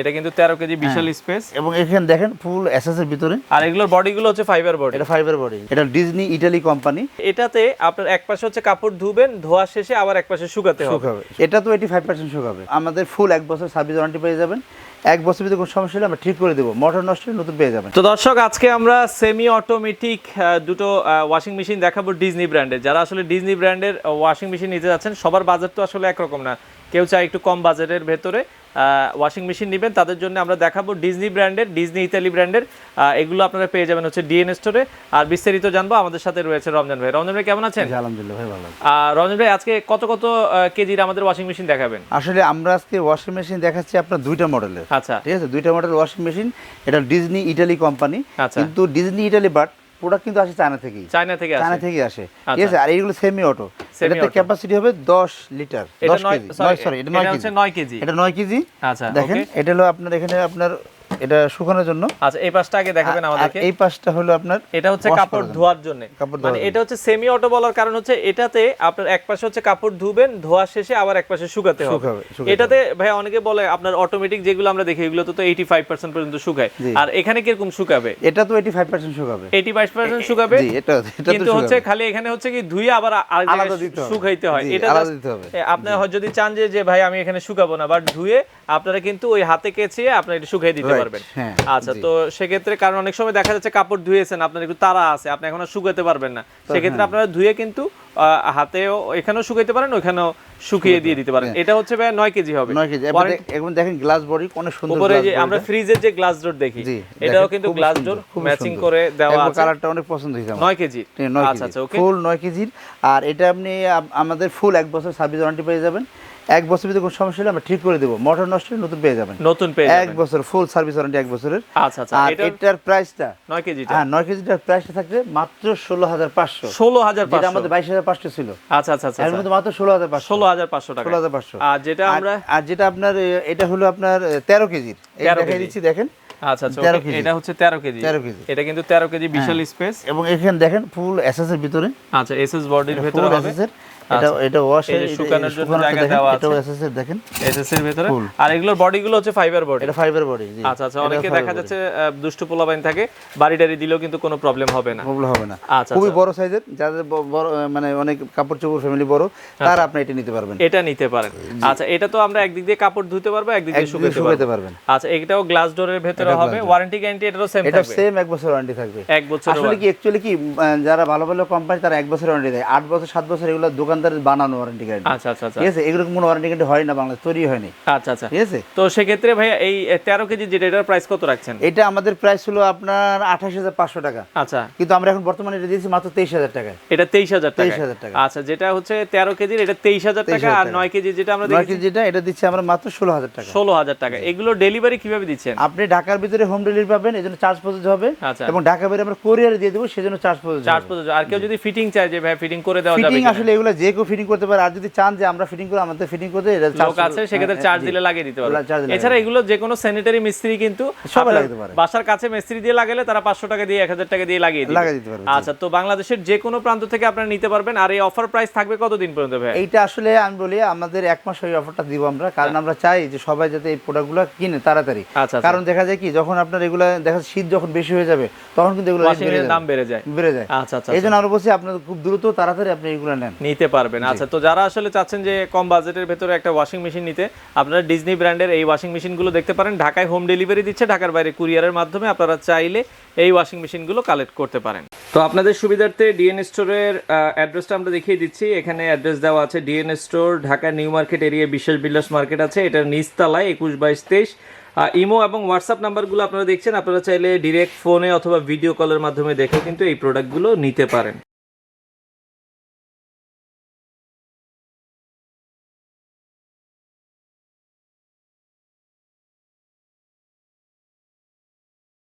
এটা কিন্তু 13 কেজি বিশাল স্পেস এবং এখানে দেখেন ফুল এসএস এর ভিতরে। আর এগুলোর বডিগুলো হচ্ছে ফাইবার বডি। এটা ফাইবার বডি, এটা ডিজনি ইতালি কোম্পানি। এটাতে আপনার এক পাশে হচ্ছে কাপড় ধুবেন, ধোয়া শেষে আবার এক পাশে শুকাতে হবে। এটা তো 85% শুকাবে। আমাদের ফুল 1 বছর সার্ভিস ওয়ারেন্টি পেয়ে যাবেন। 1 বছর ভিতরে কোনো সমস্যা হলে আমরা ঠিক করে দেবো। মোটর নষ্ট হলে নতুন পেয়ে যাবেন। তো দর্শক, আজকে আমরা সেমি অটোমেটিক দুটো ওয়াশিং মেশিন দেখাবো ডিজনি ব্র্যান্ডের। যারা আসলে ডিজনি ব্র্যান্ডের ওয়াশিং মেশিন নিতে যাচ্ছেন, সবার বাজেট তো আসলে একরকম না, কেউ চায় একটু কম বাজেটের ভেতরে ওয়াশিং মেশিন নেবেন, তাদের জন্য আমরা দেখাবো ডিজনি ব্র্যান্ডের, ডিজনি ইতালি ব্র্যান্ডের। এগুলো আপনারা পেয়ে যাবেন হচ্ছে ডিএন স্টোরে। আর বিস্তারিত জানবো, আমাদের সাথে রয়েছে রমজান ভাই। রমজান ভাই কেমন আছেন? আলহামদুলিল্লাহ ভাই, ভালো। রমজান ভাই, আজকে কত কেজির আমাদের ওয়াশিং মেশিন দেখাবেন? আসলে আমরা আজকে ওয়াশিং মেশিন দেখাচ্ছি আপনার 2টা মডেলের। আচ্ছা, ঠিক আছে, 2টা মডেল ওয়াশিং মেশিন। এটা ডিজনি ইতালি কোম্পানি, কিন্তু ডিজনি ইতালি বাট প্রোডাক্ট কিন্তু আসে চায়না থেকে আসে। ঠিক আছে, আর এইগুলো সেমি অটো। এটাতে ক্যাপাসিটি হবে 10 লিটার, 10 কেজি। সরি, এটা 9 কেজি। এটা 9 কেজি। আচ্ছা, দেখেন এটা হলো আপনার এখানে আপনার এটা শুকানোর জন্য। আচ্ছা, এই পাশটা আগে দেখাবেন আমাদেরকে। এই পাশটা হলো আপনার, এটা হচ্ছে কাপড় ধোয়ার জন্য। মানে এটা হচ্ছে সেমি অটো বলার কারণ হচ্ছে এটাতে আপনার এক পাশে হচ্ছে কাপড় ধুবেন, ধোয়া শেষে আবার এক পাশে শুকাতে হবে। এটাতে ভাই অনেকে বলে আপনার অটোমেটিক যেগুলো আমরা দেখি এগুলো তো 85% পর্যন্ত শুকায়, আর এখানে কিরকম শুকাবে? এটা তো 85% শুকাবে। 85% শুকাবে। জি, এটা কিন্তু হচ্ছে খালি এখানে হচ্ছে কি ধুয়ে আবার আলাদা শুকাইতে হয়। এটা আলাদা দিতে হবে। আপনি যদি চান যে ভাই আমি এখানে শুকাবো না, বাট ধুয়ে আপনারা কিন্তু ওই হাতে কেচিয়ে আপনারা এটা শুকাই দিতে পারবেন। আচ্ছা, তো সেক্ষেত্রে কারণ অনেক সময় দেখা যাচ্ছে কাপড় ধুয়েছেন, আপনার একটু তাড়া আছে, আপনি এখন শুকাতে পারবেন না, সেক্ষেত্রে আপনারা ধুয়ে কিন্তু হাতেও এখানেও শুকাইতে পারেন, ওইখানেও শুকিয়ে দিয়ে দিতে পারেন। এটা হচ্ছে ভাই 9 কেজি হবে। 9 কেজি। এখন দেখেন গ্লাস বডি অনেক সুন্দর। উপরে যে আমরা ফ্রিজের যে গ্লাস ডোর দেখি, এটাও কিন্তু গ্লাস ডোর ম্যাচিং করে দেওয়া আছে। কালারটা অনেক পছন্দ হয়েছে আমার। 9 কেজি। আচ্ছা আচ্ছা, ওকে। ফুল 9 কেজির। আর এটা আপনি আমাদের ফুল 1 বছর সার্ভিস ওয়ারেন্টি পেয়ে যাবেন। 1 বছর ভিতরে কোনো সমস্যা হলে আমরা ঠিক করে দেবো। মোটর নষ্ট হলে নতুন পেয়ে যাবেন। 1 বছর ফুল সার্ভিস ওয়ারেন্টি 1 বছরের। আচ্ছা আচ্ছা, আর এটার প্রাইসটা 9 কেজিটা, হ্যাঁ 9 কেজিটার প্রাইসটা থাকবে মাত্র 16,500। 16,500, যেটা আমাদের 22,500 ছিল। আচ্ছা আচ্ছা আচ্ছা, এর মধ্যে মাত্র 16,500 টাকা। 16,500। আর যেটা আমরা যেটা আপনার এটা হলো আপনার 13 কেজির। এই দেখাই দিচ্ছি, দেখেন। আচ্ছা আচ্ছা, এটা হচ্ছে 13 কেজি। এটা কিন্তু 13 কেজি বিশাল স্পেস। এবং এখানে দেখেন ফুল এসএস এর ভিতরে। আচ্ছা, এসএস বডির ভিতরে হবে। এটা ওয়াশ এর শুকানোর জন্য জায়গা দেওয়া আছে। এটাও এসএস এর, দেখেন এসএস এর ভিতরে। আর এগুলোর বডিগুলো হচ্ছে ফাইবার বডি। এটা ফাইবার বডি। জি। আচ্ছা আচ্ছা, অনেকে দেখা যাচ্ছে দুষ্টু পোলাপাইন থাকে, বাড়ি দিলেও কিন্তু কোনো প্রবলেম হবে না। আচ্ছা, খুবই বড় সাইজের, যাদের বড় মানে অনেক কাপড় চোপড় ফ্যামিলি বড়, তারা আপনি এটা নিতে পারবেন। এটা নিতে পারেন। আচ্ছা, এটা তো আমরা একদিক দিয়ে কাপড় ধুতে পারবো, একদিক দিয়ে শুকাতে পারবেন। আচ্ছা, এটাও গ্লাস ডোরের ভিতরে হবে। ওয়ারেন্টি গ্যারান্টি এটারও সেম থাকবে। এটা সেম 1 বছর ওয়ারেন্টি থাকবে। 1 বছর। আসলে কি অ্যাকচুয়ালি কি যারা ভালো ভালো কোম্পানি তারা 1 বছর ওয়ারেন্টি দেয়। 8 বছর 7 বছর এগুলো দোকানদারের বানানো ওয়ারেন্টি গ্যারান্টি। আচ্ছা আচ্ছা আচ্ছা, ঠিক আছে, এগুলো কোনো ওয়ারেন্টি গ্যারান্টি হয় না, বাংলাদেশ তৈরি হয়নি। আচ্ছা আচ্ছা, ঠিক আছে। তো সেক্ষেত্রে ভাই এই 13 কেজি যেটা, এটার প্রাইস কত রাখছেন? এটা আমাদের প্রাইস হলো আপনার 28,500 টাকা। আচ্ছা, কিন্তু আমরা এখন বর্তমানে এটা দিয়েছি মাত্র 23,000 টাকায়। এটা 23,000 টাকা। 23,000 টাকা। আচ্ছা, যেটা হচ্ছে 13 কেজির এটা 23,000 টাকা। আর 9 কেজি যেটা আমরা দেখি, 9 কেজি যেটা, এটা দিচ্ছি আমরা মাত্র 16,000 টাকা। 16,000 টাকা। এগুলো ডেলিভারি কিভাবে দিচ্ছেন? আপনি ঢাকার ভিতরে হোম ডেলিভারি পাবেন, এজন্য চার্জ প্রযোজ্য হবে। আচ্ছা, এবং ঢাকা বাইরে আমরা কুরিয়ারে দিয়ে দেব, সেজন্য চার্জ প্রযোজ্য। আর কেউ যদি ফিটিং চায় যে ভাই ফিটিং করে দেওয়া যাবে? ফিটিং আসলে এগুলো যে কেউ ফিটিং করতে পারে। আর যদি চান যে আমরা ফিটিং করে, আমাদের ফিটিং করতে এটা লোক আছে, সেক্ষেত্রে চার্জ দিলে লাগিয়ে দিতে পারবে। এছাড়া এগুলো যে কোনো স্যানিটারি মিস্ত্রি কিন্তু সবাই লাগাতে পারে। বাসার কাছে মিস্ত্রি দিয়ে লাগালে তারা 500 টাকা দিয়ে 1000 টাকা দিয়ে লাগিয়ে দিতে পারবে। আচ্ছা, তো বাংলাদেশের যে কোনো প্রান্ত থেকে আপনারা নিতে পারবেন। আর এই অফার প্রাইস থাকবে কতদিন পর্যন্ত ভাই? এইটা আসলে আমি বলি আমাদের 1 মাস এই অফারটা দিব আমরা, কারণ আমরা চাই যে সবাই যাতে এই প্রোডাক্টগুলো কিনে তাড়াতাড়ি। কারণ দেখা যায় কি, যখন আপনার এগুলো দেখা শীত যখন বেশি হয়ে যাবে, তখন কিন্তু এগুলো দাম বেড়ে যায়। আচ্ছা আচ্ছা, এইজন্য আমরা বলছি আপনারা খুব দ্রুত তাড়াতাড়ি আপনি এগুলো নিতে পারবেন। আচ্ছা, তো যারা আসলে চাচ্ছেন যে কম বাজেটের ভেতরে একটা ওয়াশিং মেশিন নিতে, আপনারা ডিজনি ব্র্যান্ডের এই ওয়াশিং মেশিনগুলো দেখতে পারেন। ঢাকায় হোম ডেলিভারি দিচ্ছে, ঢাকার বাইরে কুরিয়ারের মাধ্যমে আপনারা চাইলে এই ওয়াশিং মেশিনগুলো কালেক্ট করতে পারেন। তো আপনাদের সুবিধার্থে ডিএন স্টোরের অ্যাড্রেসটা আমরা দেখিয়ে দিচ্ছি। এখানে অ্যাড্রেস দেওয়া আছে, DNA store, Dhaka new market area বিশ্বাস বিল্ডার্স মার্কেট আছে, এটার নিচতলায় 21-22-23। ইমো এবং হোয়াটসঅ্যাপ নাম্বারগুলো আপনারা দেখছেন। আপনারা চাইলে ডিরেক্ট ফোনে অথবা ভিডিও কলের মাধ্যমে দেখে কিন্তু এই প্রোডাক্টগুলো নিতে পারেন।